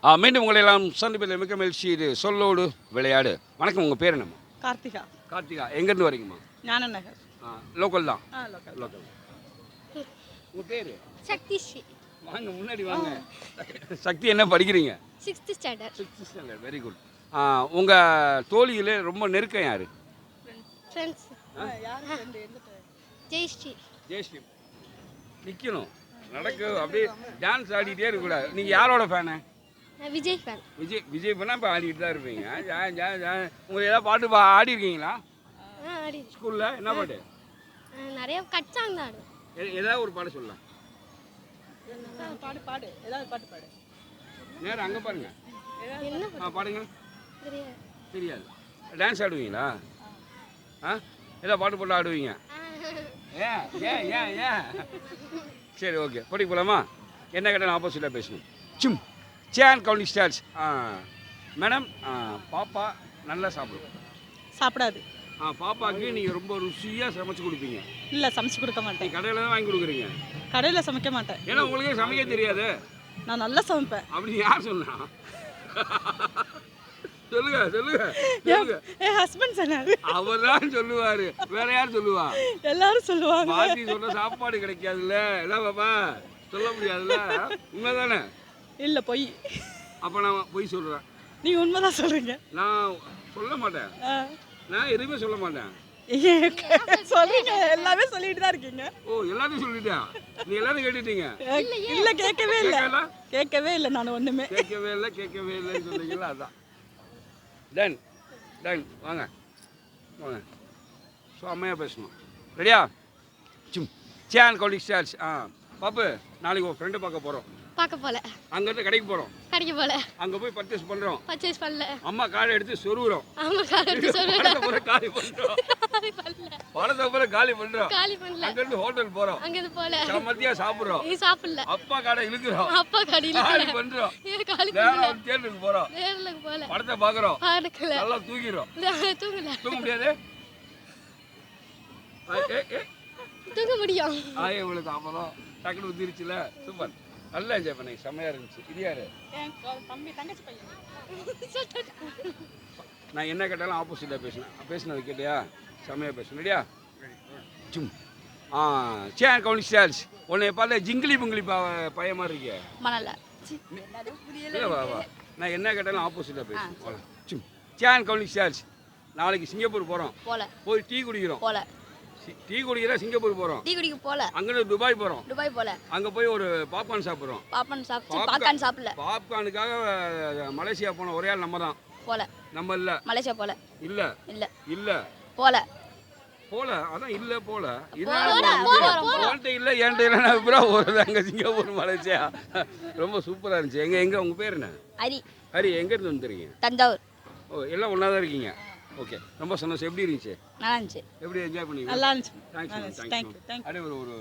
மீண்டும் உங்களை எல்லாம் சந்திப்பதில் மிக்க மகிழ்ச்சி. இது சொல்லோடு விளையாடு. வணக்கம், உங்கள் பேர் என்னம்மா? கார்த்திகா. கார்த்திகா, எங்கேருந்து வரீங்கம்மா? ஞான நகர். லோக்கல் தான். லோக்கல். லோக்கல். உங்கள் பேர்? சக்தி ஸ்ரீ. வாங்க, முன்னாடி வாங்க. சக்தி, என்ன படிக்கிறீங்க? 6th standard. 6th standard, very good. உங்கள் தோழியில் ரொம்ப நெருக்கம் யார்? ஃப்ரெண்ட்ஸ். ஜெயஸ்ரீ. ஜெயஸ்ரீ. நிற்கணும், நடக்க அப்படியே டான்ஸ் ஆடிட்டே இருக்கக்கூடாது. நீங்கள் யாரோட ஃபேனு? நான் விஜய் ஃபேன். விஜய் பண்ணால் இப்போ ஆடிட்டு தான் இருப்பீங்க. உங்களுக்கு ஏதாவது பாட்டு ஆடி இருக்கீங்களா ஆடி ஸ்கூலில்? என்ன பாட்டு? நிறைய கட் சாங் தான் ஆடுவேன். ஏதாவது ஒரு பாட்டு சொல்லலாம். பாடு ஏதாவது பாட்டு பாடு. நேரம் அங்கே பாருங்க. என்ன பாடுங்க. தெரியாது. தெரியாது. டான்ஸ் ஆடுவீங்களா? ஏதாவது பாட்டு போட்டு ஆடுவீங்க? ஏன் ஏன் ஏன் ஏன் சரி, ஓகே, படிக்க போகலாமா? என்ன கேட்டால் ஆப்போசிட்டாக பேசணும். சும் சேன் கவுண்டிங் ஸ்டார்ஸ். மேடம், பாப்பா நல்லா சாப்பிடும். சாப்பிடாது. பாப்பாவுக்கு நீங்கள் ரொம்ப ருசியாக சமைச்சு கொடுப்பீங்க. இல்லை, சமைச்சு கொடுக்க மாட்டேன். நீங்கள் கடையில் தான் வாங்கி கொடுக்குறீங்க. கடையில் சமைக்க மாட்டேன். ஏன்னா உங்களுக்கே சமைக்க தெரியாது. நான் நல்லா சமைப்பேன். அப்படி யார் சொன்னா? சொல்லுங்க சொல்லுங்க சொல்லுங்க. என் ஹஸ்பண்ட் சொன்னாரு. அவர் தான் சொல்லுவார், வேற யார் சொல்லுவா? எல்லாரும் சொல்லுவாங்க. பாட்டி சொல்ற சாப்பாடு கிடைக்காதுல்ல, என்ன பாப்பா சொல்ல முடியாதுல்ல. உண்மைதானே? இல்லை, பொய். அப்போ நான் பொய் சொல்கிறேன். நீங்கள் உண்மைதான் சொல்கிறீங்க. நான் சொல்ல மாட்டேன். நான் எதுவுமே சொல்ல மாட்டேன். சொல்றீங்க, எல்லாமே சொல்லிட்டு தான் இருக்கீங்க. ஓ, எல்லாத்தையும் சொல்லிட்டேன். நீ எல்லாத்தையும் கேட்டுட்டீங்க. இல்லை, கேட்கவே இல்லை. கேட்கல? கேட்கவே இல்லை. நான் ஒன்றுமே கேட்கவே இல்லைன்னு சொன்னீங்களா? அதான். டன் டன் வாங்க வாங்க. ஸோ அம்மையாக பேசணும். ரெடியா? சும் சேன் கவுண்டிங் ஸ்டார்ஸ். பாப்பு, நாளைக்கு ஒரு ஃப்ரெண்டை பார்க்க போகிறோம். பார்க்க போல. அங்கேருந்து கடைக்கு போகிறோம். கடைக்கு போல. அங்கே போய் பர்ச்சேஸ் பண்ணுறோம். பர்ச்சேஸ் பண்ணல. அம்மா காரை எடுத்து சொருகிறோம். ஆமா, காலை எடுத்து சொல்லுங்க. பணத்தை பூரா காலி பண்ணுறோம். பணத்தை பூரா காலி பண்ணுறோம். காலி பண்ணல. அங்கேருந்து ஹோட்டல் போகிறோம். அங்க போல. சமத்தியாக சாப்பிட்றோம். நீ சாப்பிடல. அப்பா கடை இழுக்கிறோம். அப்பா கடையில காலி பண்ணுறோம். காலி நேரம் பண்ணல. ஒரு தேட்டருக்கு போகிறோம். நேர்ல போல. படத்தை பார்க்குறோம். பார்க்கல. நல்லா தூங்கிடும். தூங்கல. தூங்க முடியாது. தூங்க முடியும். இவளுக்கு அப்புறம் டக்குனு ஊற்றிருச்சுல. சூப்பர், நல்லா என்ஜாய் பண்ணி, செம்மையாக இருந்துச்சு. இது யாரு? தம்பி, தங்கச்சி பையன். நான் என்ன கேட்டாலும் ஆப்போசிட்டாக பேசினது கேட்டியா? செம்மையாக பேசணும். ரெடியா? சும் சேன் கவுண்டிங் ஸ்டார்ஸ். உன்னை பார்த்தா ஜிங்கிலி புங்கிலி பையன் மாதிரி இருக்கே. மணல. இல்லை, வா வா. நான் என்ன கேட்டாலும் ஆப்போசிட்டாக பேசணும். சும் சேன் கவுண்டிங் ஸ்டார்ஸ். நாளைக்கு சிங்கப்பூர் போகிறோம். போல. போய் டீ குடிக்கிறோம். போல. டீ குடிக்கிற சிங்கப்பூர் போகிறோம். டீ குடிக்க போல. அங்கே துபாய் போகிறோம். துபாய் போல. அங்கே போய் ஒரு பாப்கார்ன் சாப்பிட்றோம். பாப்கார்ன் சாப்பிடல. பாப்கார்னுக்காக மலேசியா போன ஒரே ஆள் நம்ம தான். போல. நம்ம இல்லை. மலேசியா போல. இல்லை இல்ல. இல்லை போல. போல. அதான் இல்லை போல. போல. இல்லை என்கிட்ட இல்லைன்னா அப்புறம் ஒரு அங்கே சிங்கப்பூர் மலேசியா. ரொம்ப சூப்பராக இருந்துச்சு. எங்கே உங்கள் பேர் என்ன? ஹரி. ஹரி, எங்கேருந்து வந்துருக்கீங்க? தஞ்சாவூர். ஓ, எல்லாம் ஒன்றா தான் இருக்கீங்க. ஓகே, ரொம்ப சந்தோஷம். எப்படி இருந்துச்சு? நல்லா இருந்துச்சு. எப்படி என்ஜாய் பண்ணீங்க? நல்லா இருந்துச்சு. தேங்க்ஸ். தேங்க்யூ. அப்படியே ஒரு